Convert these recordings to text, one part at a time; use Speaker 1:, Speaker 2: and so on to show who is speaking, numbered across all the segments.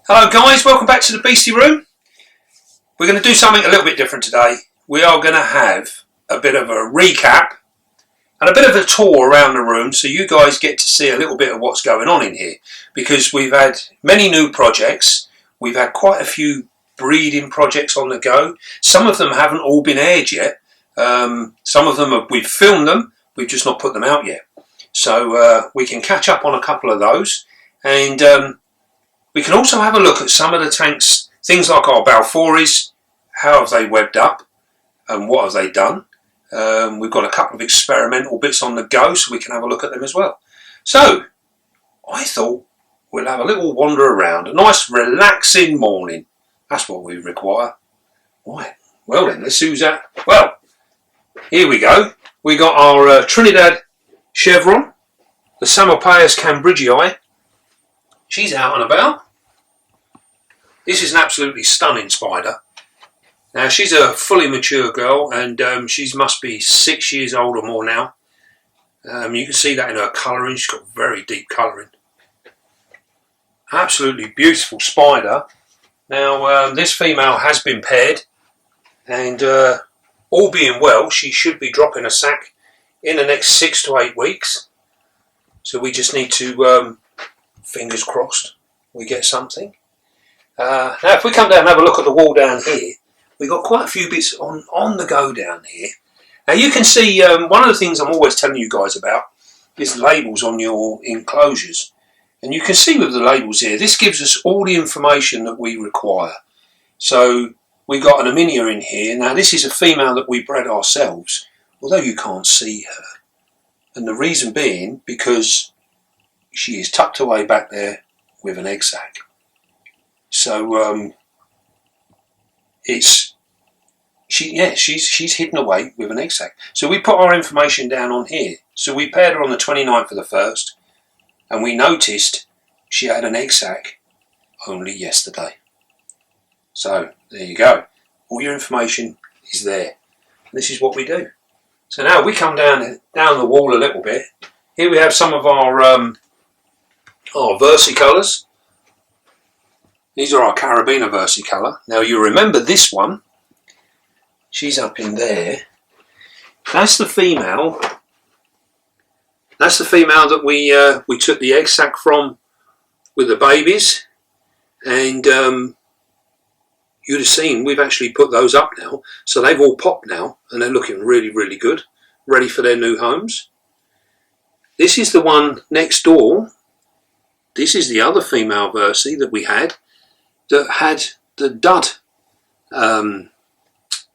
Speaker 1: Hello guys, welcome back to the Beastie Room. We're going to do something a little bit different today. We are going to have a bit of a recap and a bit of a tour around the room so you guys get to see a little bit of what's going on in here, because we've had many new projects. We've had quite a few breeding projects on the go. Some of them haven't all been aired yet. Some of them we've filmed them, we've just not put them out yet. So we can catch up on a couple of those, and we can also have a look at some of the tanks, things like our Balfouris. How have they webbed up and what have they done? We've got a couple of experimental bits on the go, so we can have a look at them as well. So I thought we'll have a little wander around, a nice relaxing morning. That's what we require. Right, well then, let's see who's that. Well, here we go. We got our Trinidad Chevron, the Samopayas Cambridgei. She's out and about. This is an absolutely stunning spider. Now she's a fully mature girl, and she must be 6 years old or more now. You can see that in her colouring. She's got very deep colouring. Absolutely beautiful spider. Now this female has been paired, and all being well, she should be dropping a sack in the next 6 to 8 weeks. So we just need to, fingers crossed, we get something. Now if we come down and have a look at the wall down here, we've got quite a few bits on the go down here. Now you can see, one of the things I'm always telling you guys about is labels on your enclosures. And you can see with the labels here, this gives us all the information that we require. So we got an Aminia in here. Now this is a female that we bred ourselves, although you can't see her. And the reason being because she is tucked away back there with an egg sac. So she's hidden away with an egg sac. So we put our information down on here. So we paired her on the 29th of the 1st, and we noticed she had an egg sac only yesterday. So there you go. All your information is there. This is what we do. So now we come down the wall a little bit. Here we have some of our versicolors. These are our Carabiner Versicolor. Now you remember this one. She's up in there. That's the female. That's the female that we took the egg sac from with the babies, and you'd have seen we've actually put those up now, so they've all popped now, and they're looking really, really good, ready for their new homes. This is the one next door. This is the other female Versi that we had, that had the dud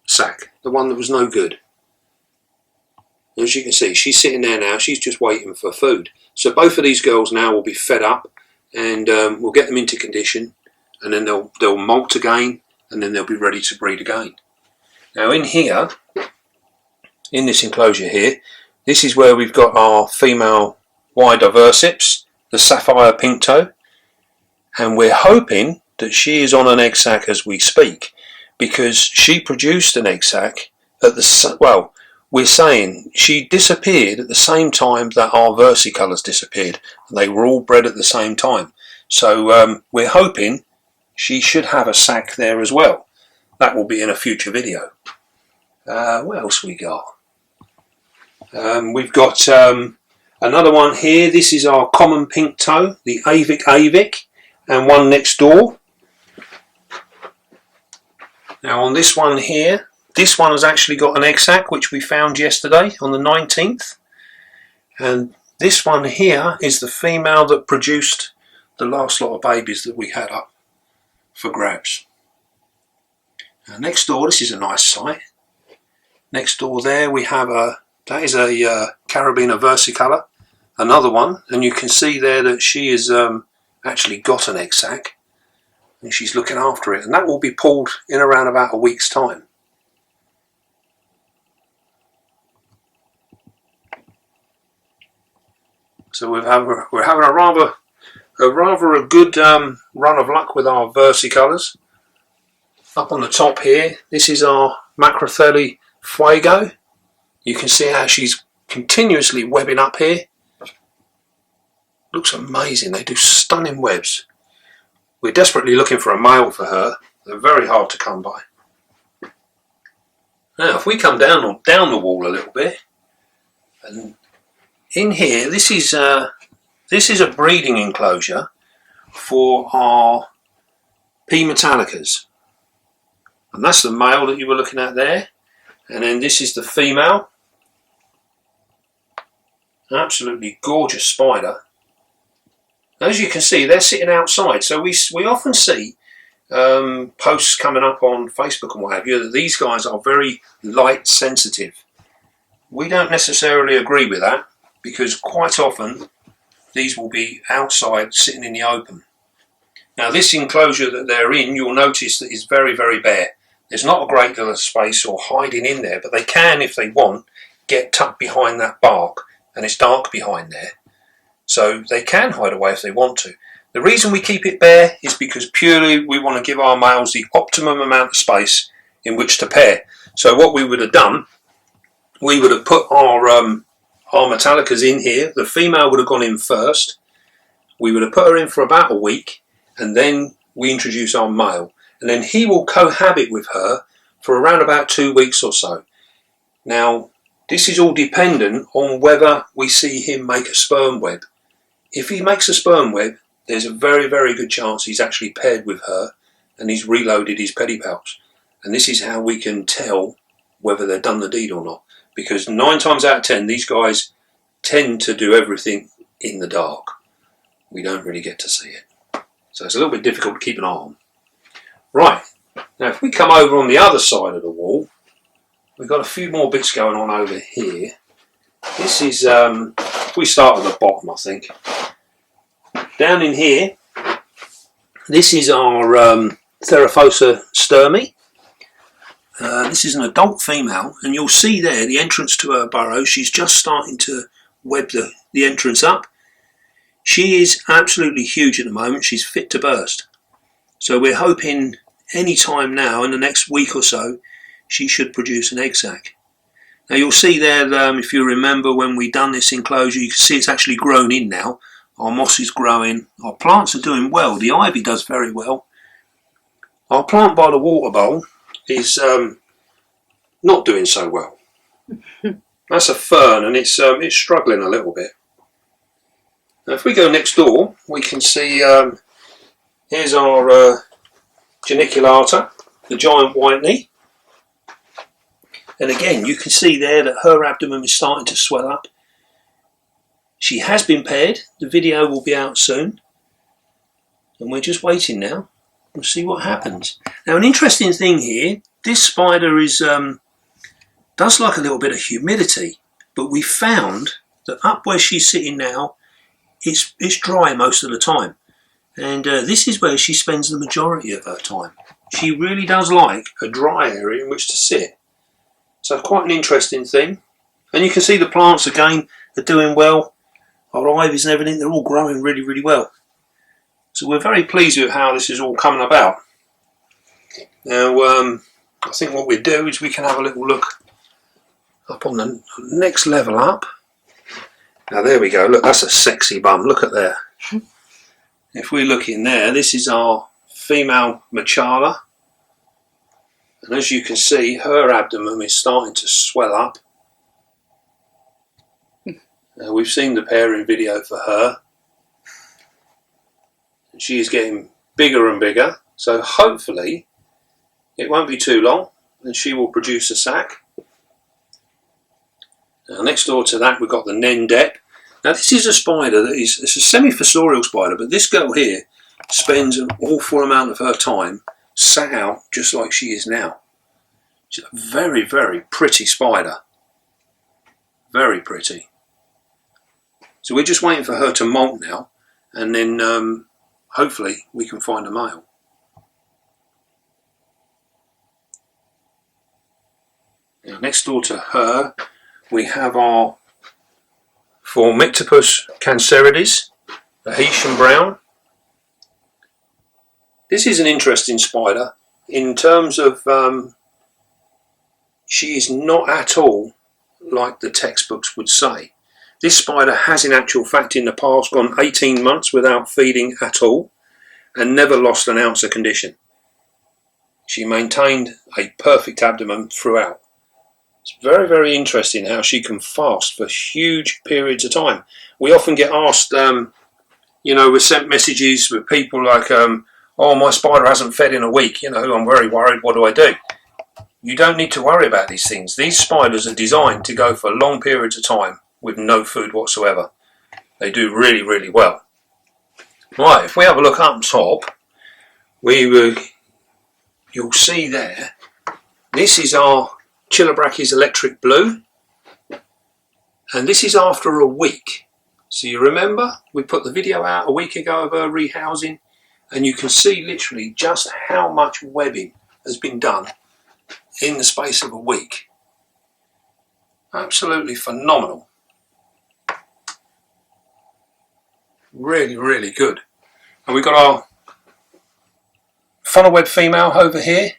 Speaker 1: sac, the one that was no good. As you can see, she's sitting there now. She's just waiting for food. So both of these girls now will be fed up, and we'll get them into condition, and then they'll molt again, and then they'll be ready to breed again. Now in here, in this enclosure here, this is where we've got our female wider versips, the sapphire pink toe, and we're hoping that she is on an egg sac as we speak, because she produced an egg sac at the, well, we're saying she disappeared at the same time that our versicolors disappeared, and they were all bred at the same time. So we're hoping she should have a sac there as well. That will be in a future video. What else we got? We've got another one here. This is our common pink toe, the Avic, and one next door. Now on this one here, this one has actually got an egg sac, which we found yesterday on the 19th. And this one here is the female that produced the last lot of babies that we had up for grabs. Now next door, this is a nice site. Next door there we have that is a Carabiner Versicolor, another one. And you can see there that she has actually got an egg sac, and she's looking after it. And that will be pulled in around about a week's time. So we're having a rather good run of luck with our versicolors. Up on the top here, this is our Machala Fuego. You can see how she's continuously webbing up here. Looks amazing. They do stunning webs. we're desperately looking for a male for her. They're very hard to come by. Now if we come down the wall a little bit, and in here, this is a breeding enclosure for our P. metallicas, and that's the male that you were looking at there, and then this is the female. Absolutely gorgeous spider. As you can see, they're sitting outside, so we often see posts coming up on Facebook and what have you that these guys are very light sensitive. We don't necessarily agree with that, because quite often these will be outside sitting in the open. Now this enclosure that they're in, you'll notice that is very, very bare. There's not a great deal of space or hiding in there, but they can, if they want, get tucked behind that bark, and it's dark behind there. So they can hide away if they want to. The reason we keep it bare is because purely we want to give our males the optimum amount of space in which to pair. So what we would have done, we would have put our metallicas in here. The female would have gone in first. We would have put her in for about a week, and then we introduce our male, and then he will cohabit with her for around about 2 weeks or so. Now this is all dependent on whether we see him make a sperm web. If he makes a sperm web, there's a very, very good chance he's actually paired with her and he's reloaded his pedipalps. And this is how we can tell whether they've done the deed or not, because 9 times out of 10 these guys tend to do everything in the dark. We don't really get to see it, so it's a little bit difficult to keep an eye on. Right, now if we come over on the other side of the wall, we've got a few more bits going on over here. This is, if we start at the bottom, I think. Down in here, this is our Theraphosa Sturmi. This is an adult female, and you'll see there the entrance to her burrow. She's just starting to web the entrance up. She is absolutely huge at the moment. She's fit to burst. So we're hoping any time now, in the next week or so, she should produce an egg sac. Now you'll see there, if you remember when we done this enclosure, you can see it's actually grown in now. Our moss is growing, our plants are doing well, the ivy does very well. Our plant by the water bowl is not doing so well. That's a fern, and it's struggling a little bit. Now if we go next door, we can see here's our Geniculata, the giant white knee. And again, you can see there that her abdomen is starting to swell up. She has been paired. The video will be out soon. And we're just waiting now. We'll see what happens. Now an interesting thing here, this spider is does like a little bit of humidity, but we found that up where she's sitting now, it's dry most of the time. And this is where she spends the majority of her time. She really does like a dry area in which to sit. So quite an interesting thing. And you can see the plants again are doing well. Our ivies and everything, they're all growing really, really well. So we're very pleased with how this is all coming about. Now I think what we do is we can have a little look up on the next level up. Now there we go, look, that's a sexy bum, look at there. If we look in there, this is our female Machala. And as you can see, her abdomen is starting to swell up. We've seen the pairing video for her. And she is getting bigger and bigger. So hopefully it won't be too long and she will produce a sac. Now next door to that we've got the Nendep. Now this is a spider that is, it's a semi-fossorial spider, but this girl here spends an awful amount of her time sat out just like she is now. She's a very, very pretty spider. Very pretty. So we're just waiting for her to molt now, and then hopefully we can find a male. Now next door to her we have our Fimbriatus cancerides, a Haitian brown. This is an interesting spider in terms of she is not at all like the textbooks would say. This spider has in actual fact in the past gone 18 months without feeding at all, and never lost an ounce of condition. She maintained a perfect abdomen throughout. It's very, very interesting how she can fast for huge periods of time. We often get asked, you know, we're sent messages with people like, oh, my spider hasn't fed in a week, you know, I'm very worried, what do I do? You don't need to worry about these things. These spiders are designed to go for long periods of time with no food whatsoever. They do really, really well. Right, if we have a look up top, you'll see there, this is our Chilebrakis electric blue, and this is after a week. So you remember we put the video out a week ago of her rehousing, and you can see literally just how much webbing has been done in the space of a week. Absolutely phenomenal. Really, really good. And we've got our funnel web female over here.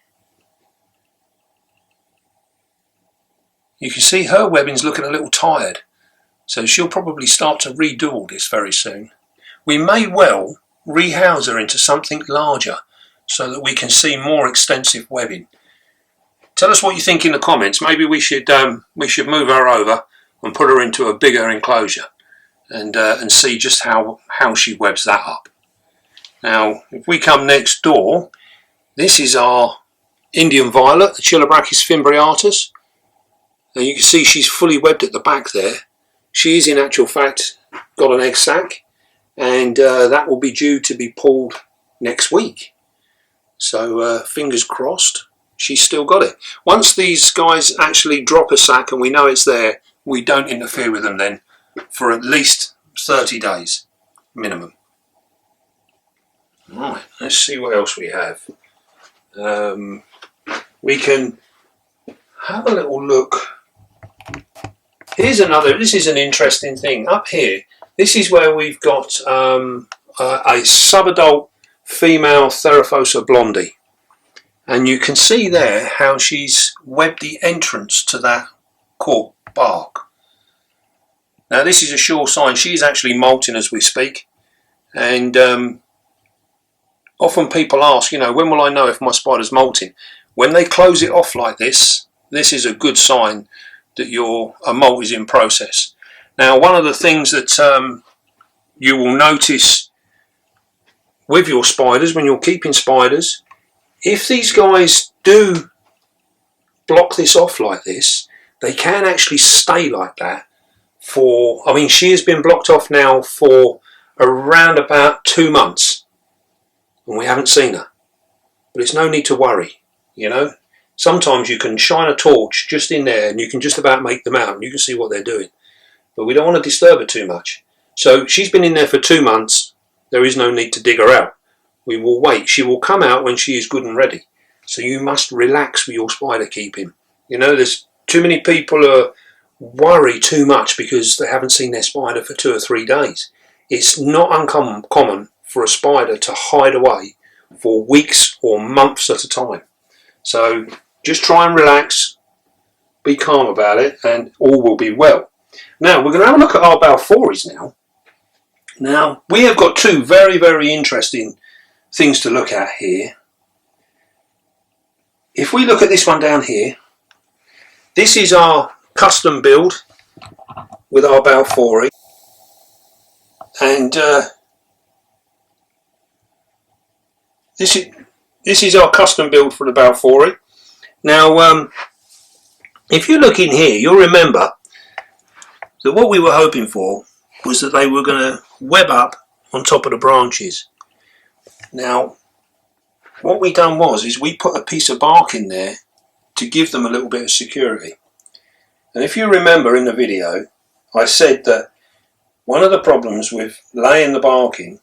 Speaker 1: You can see her webbing's looking a little tired, so she'll probably start to redo all this very soon. We may well rehouse her into something larger so that we can see more extensive webbing. Tell us what you think in the comments. Maybe we should move her over and put her into a bigger enclosure and see just how she webs that up. Now, if we come next door, this is our Indian violet, the Chilebrakis Fimbriatus. And you can see she's fully webbed at the back there. She is in actual fact got an egg sac, and that will be due to be pulled next week. So fingers crossed, she's still got it. Once these guys actually drop a sac and we know it's there, we don't interfere with them then for at least 30 days minimum. Right, let's see what else we have. We can have a little look. Here's another, this is an interesting thing. Up here, this is where we've got a subadult female Theraphosa blondie. And you can see there how she's webbed the entrance to that cork bark. Now this is a sure sign she's actually molting as we speak. And often people ask, you know, when will I know if my spider's molting? When they close it off like this, this is a good sign that a molt is in process. Now, one of the things that you will notice with your spiders, when you're keeping spiders, if these guys do block this off like this, they can actually stay like that for, I mean, she has been blocked off now for around about 2 months, and we haven't seen her. But it's no need to worry, you know. Sometimes you can shine a torch just in there and you can just about make them out and you can see what they're doing. But we don't want to disturb her too much. So she's been in there for 2 months. There is no need to dig her out. We will wait. She will come out when she is good and ready. So you must relax with your spider keeping. You know, there's too many people who worry too much because they haven't seen their spider for 2 or 3 days. It's not uncommon for a spider to hide away for weeks or months at a time. So just try and relax, be calm about it, and all will be well. Now we're going to have a look at our Balfouris now. Now we have got 2 very, very interesting things to look at here. If we look at this one down here, this is our custom build with our Balfouri, and this is our custom build for the Balfouri. Now, if you look in here, you'll remember that what we were hoping for was that they were going to web up on top of the branches. Now, what we done is we put a piece of bark in there to give them a little bit of security. And if you remember in the video, I said that one of the problems with laying the bark in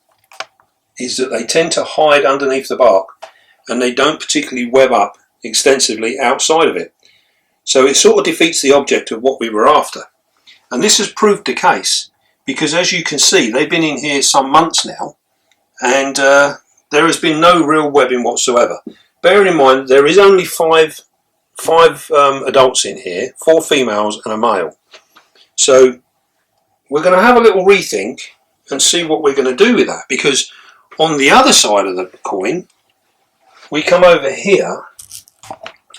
Speaker 1: is that they tend to hide underneath the bark and they don't particularly web up extensively outside of it. So it sort of defeats the object of what we were after. And this has proved the case because, as you can see, they've been in here some months now, and there has been no real webbing whatsoever. Bearing in mind there is only five adults in here, 4 females and a male. So we're going to have a little rethink and see what we're going to do with that, because on the other side of the coin, we come over here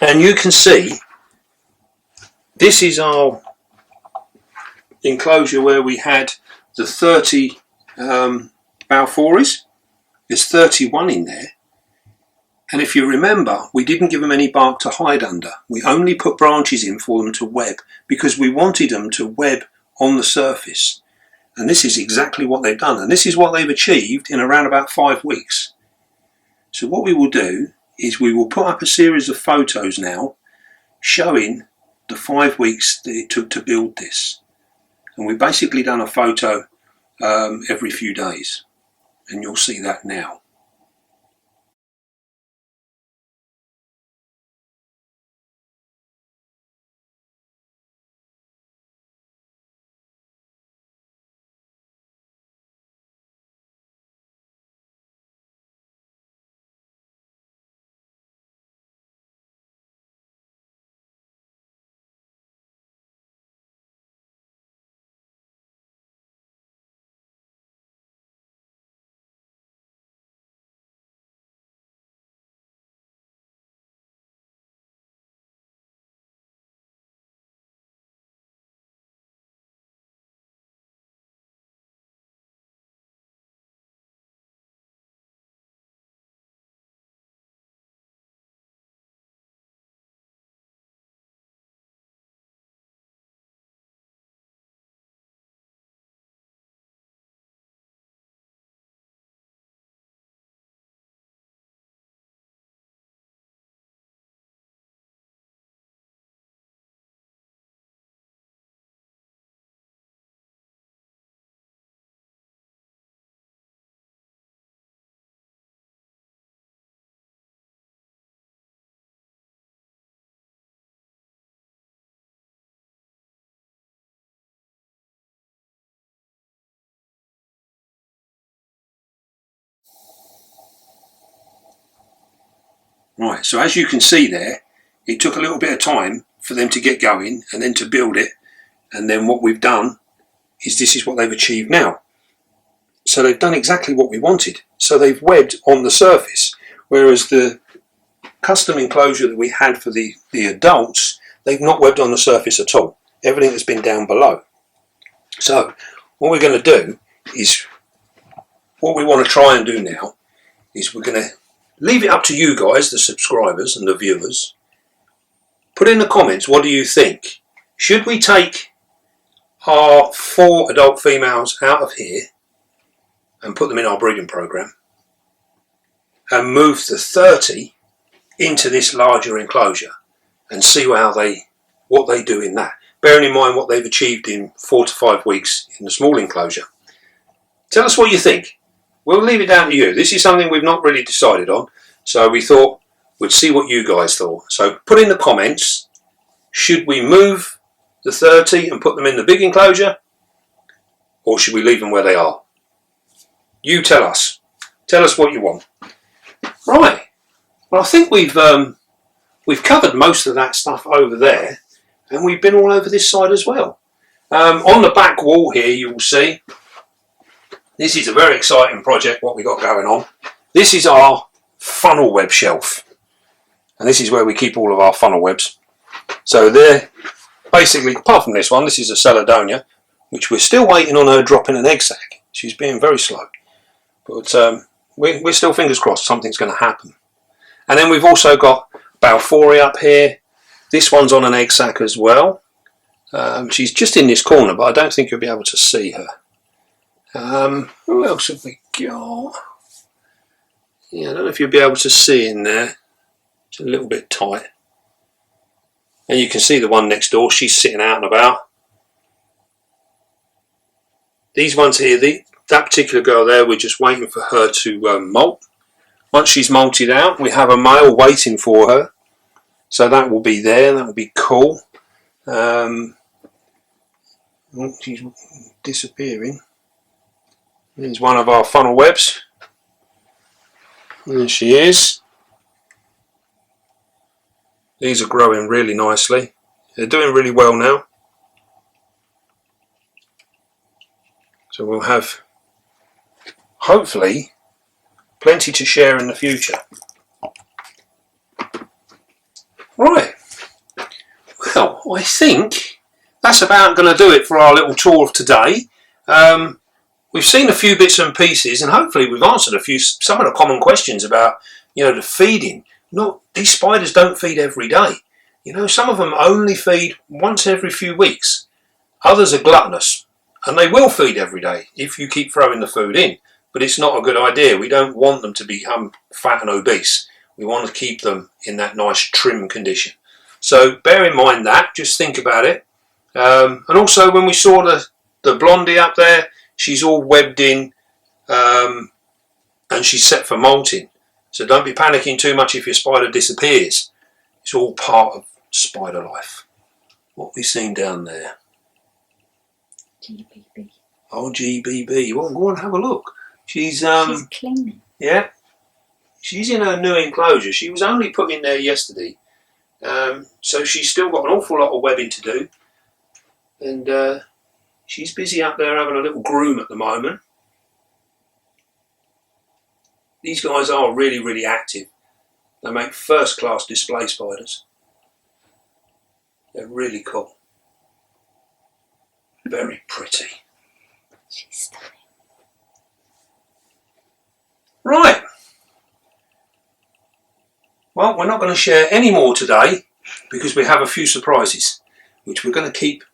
Speaker 1: and you can see this is our enclosure where we had the 30 Balfouris. There's 31 in there. And if you remember, we didn't give them any bark to hide under. We only put branches in for them to web because we wanted them to web on the surface. And this is exactly what they've done. And this is what they've achieved in around about 5 weeks. So what we will do is we will put up a series of photos now showing the 5 weeks that it took to build this. And we've basically done a photo every few days. And you'll see that now. Right, so as you can see there, it took a little bit of time for them to get going and then to build it. And then what we've done is this is what they've achieved now. So they've done exactly what we wanted. So they've webbed on the surface, whereas the custom enclosure that we had for the adults, they've not webbed on the surface at all. Everything has been down below. So what we're going to do is, what we want to try and do now is we're going to leave it up to you guys, the subscribers and the viewers. Put in the comments, what do you think? Should we take our 4 adult females out of here and put them in our breeding program and move the 30 into this larger enclosure and see what they do in that, bearing in mind what they've achieved in 4 to 5 weeks in the small enclosure? Tell us what you think. We'll leave it down to you. This is something we've not really decided on, so we thought we'd see what you guys thought. So put in the comments, should we move the 30 and put them in the big enclosure, or should we leave them where they are? You tell us. Tell us what you want. Right. Well, I think we've covered most of that stuff over there, and we've been all over this side as well. On the back wall here, you will see, this is a very exciting project, what we got going on. This is our funnel web shelf. And this is where we keep all of our funnel webs. So they're basically, apart from this one, this is a Celadonia, which we're still waiting on her dropping an egg sac. She's being very slow. But we're still fingers crossed something's going to happen. And then we've also got Balfouri up here. This one's on an egg sac as well. She's just in this corner, but I don't think you'll be able to see her. Who else have we got? Yeah, I don't know if you'll be able to see in there. It's a little bit tight. And you can see the one next door, she's sitting out and about. These ones here, that particular girl there, we're just waiting for her to molt. Once she's molted out, we have a male waiting for her. So that will be there, that will be cool. She's disappearing. Here's one of our funnel webs. There she is. These are growing really nicely. They're doing really well now. So we'll have, hopefully, plenty to share in the future. Right, well, I think that's about going to do it for our little tour of today. We've seen a few bits and pieces, and hopefully we've answered some of the common questions about, you know, the feeding. These spiders don't feed every day. You know, some of them only feed once every few weeks. Others are gluttonous, and they will feed every day if you keep throwing the food in. But it's not a good idea. We don't want them to become fat and obese. We want to keep them in that nice trim condition. So bear in mind that, just think about it. And also when we saw the blondie up there, she's all webbed in and she's set for molting. So don't be panicking too much if your spider disappears. It's all part of spider life. What have we seen down there?
Speaker 2: GBB.
Speaker 1: Oh, GBB. Well, go and have a look. She's
Speaker 2: cleaning.
Speaker 1: Yeah. She's in her new enclosure. She was only put in there yesterday. So she's still got an awful lot of webbing to do. And she's busy up there having a little groom at the moment. These guys are really, really active. They make first-class display spiders. They're really cool. Very pretty.
Speaker 2: She's stunning.
Speaker 1: Right. Well, we're not going to share any more today because we have a few surprises which we're going to keep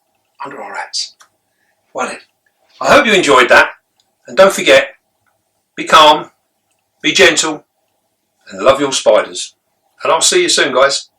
Speaker 1: under our hats. Well then, I hope you enjoyed that, and don't forget, be calm, be gentle, and love your spiders. And I'll see you soon, guys.